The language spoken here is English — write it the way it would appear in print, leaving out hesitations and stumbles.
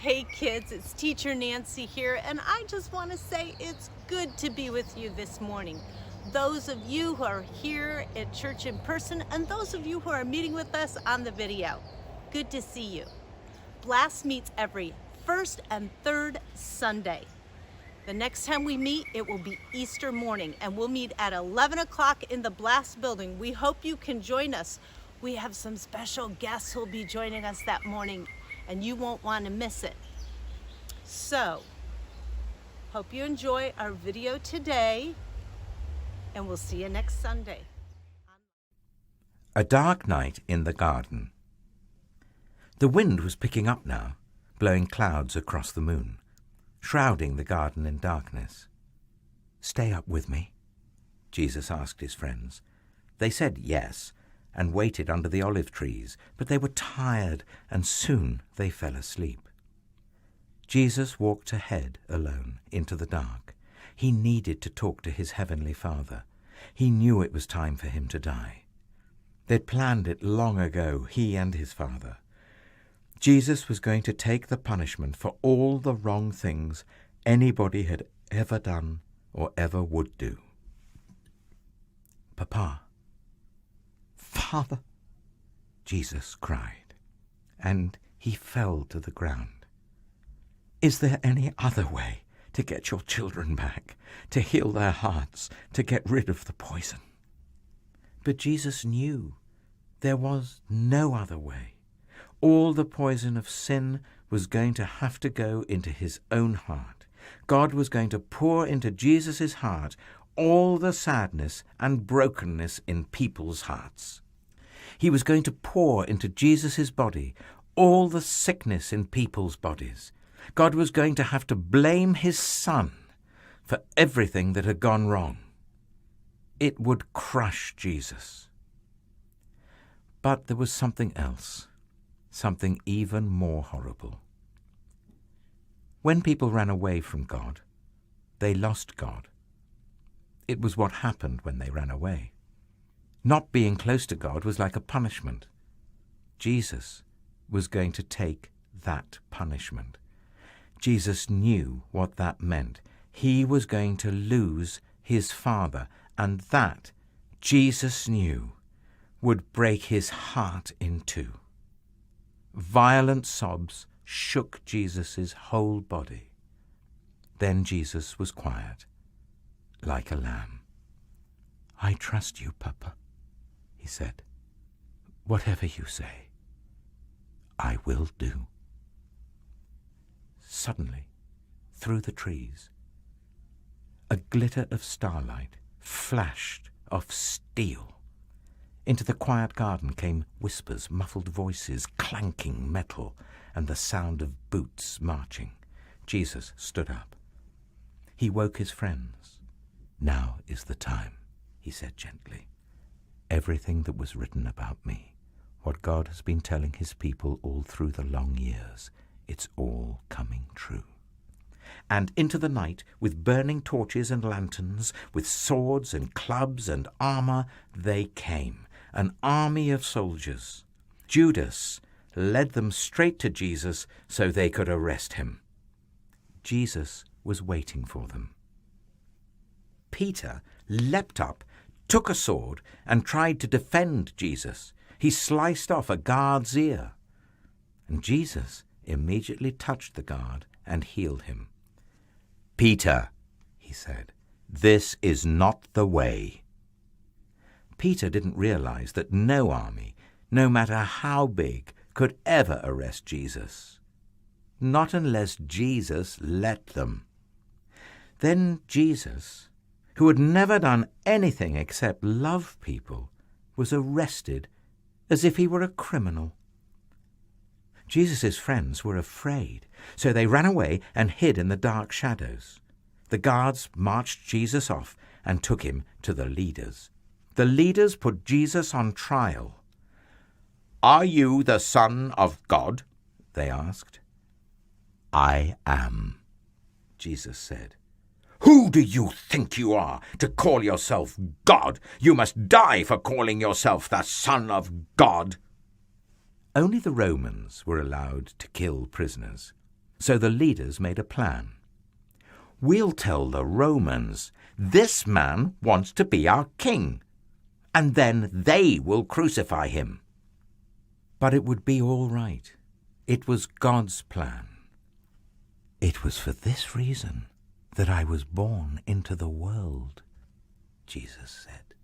Hey kids, it's Teacher Nancy here, and I just want to say it's good to be with you this morning. Those of you who are here at church in person, and those of you who are meeting with us on the video, good to see you. Blast meets every first and third Sunday. The next time we meet, it will be Easter morning, and we'll meet at 11 o'clock in the Blast building. We hope you can join us. We have some special guests who will be joining us that morning, and you won't want to miss it. So, hope you enjoy our video today, and we'll see you next Sunday. A dark night in the garden. The wind was picking up now, blowing clouds across the moon, shrouding the garden in darkness. "Stay up with me?" Jesus asked his friends. They said yes, and waited under the olive trees, but they were tired, and soon they fell asleep. Jesus walked ahead alone into the dark. He needed to talk to his heavenly Father. He knew it was time for him to die. They'd planned it long ago, he and his Father. Jesus was going to take the punishment for all the wrong things anybody had ever done or ever would do. "Papa, Father," Jesus cried, and he fell to the ground. "Is there any other way to get your children back, to heal their hearts, to get rid of the poison?" But Jesus knew there was no other way. All the poison of sin was going to have to go into his own heart. God was going to pour into Jesus' heart all the sadness and brokenness in people's hearts. He was going to pour into Jesus' body all the sickness in people's bodies. God was going to have to blame his Son for everything that had gone wrong. It would crush Jesus. But there was something else, something even more horrible. When people ran away from God, they lost God. It was what happened when they ran away. Not being close to God was like a punishment. Jesus was going to take that punishment. Jesus knew what that meant. He was going to lose his Father, and that, Jesus knew, would break his heart in two. Violent sobs shook Jesus' whole body. Then Jesus was quiet, like a lamb. "I trust you, Papa," he said. "Whatever you say, I will do." Suddenly, through the trees, a glitter of starlight flashed off steel. Into the quiet garden came whispers, muffled voices, clanking metal, and the sound of boots marching. Jesus stood up. He woke his friends. "Now is the time," he said gently. "Everything that was written about me, what God has been telling his people all through the long years, it's all coming true." And into the night, with burning torches and lanterns, with swords and clubs and armor, they came, an army of soldiers. Judas led them straight to Jesus so they could arrest him. Jesus was waiting for them. Peter leapt up, took a sword, and tried to defend Jesus. He sliced off a guard's ear, and Jesus immediately touched the guard and healed him. "Peter," he said, "this is not the way." Peter didn't realize that no army, no matter how big, could ever arrest Jesus. Not unless Jesus let them. Then Jesus, who had never done anything except love people, was arrested as if he were a criminal. Jesus' friends were afraid, so they ran away and hid in the dark shadows. The guards marched Jesus off and took him to the leaders. The leaders put Jesus on trial. "Are you the Son of God?" they asked. "I am," Jesus said. "Who do you think you are to call yourself God? You must die for calling yourself the Son of God." Only the Romans were allowed to kill prisoners. So the leaders made a plan. We'll tell the Romans, this man wants to be our king, and then they will crucify him. But it would be all right. It was God's plan. It was for this reason that I was born into the world, Jesus said.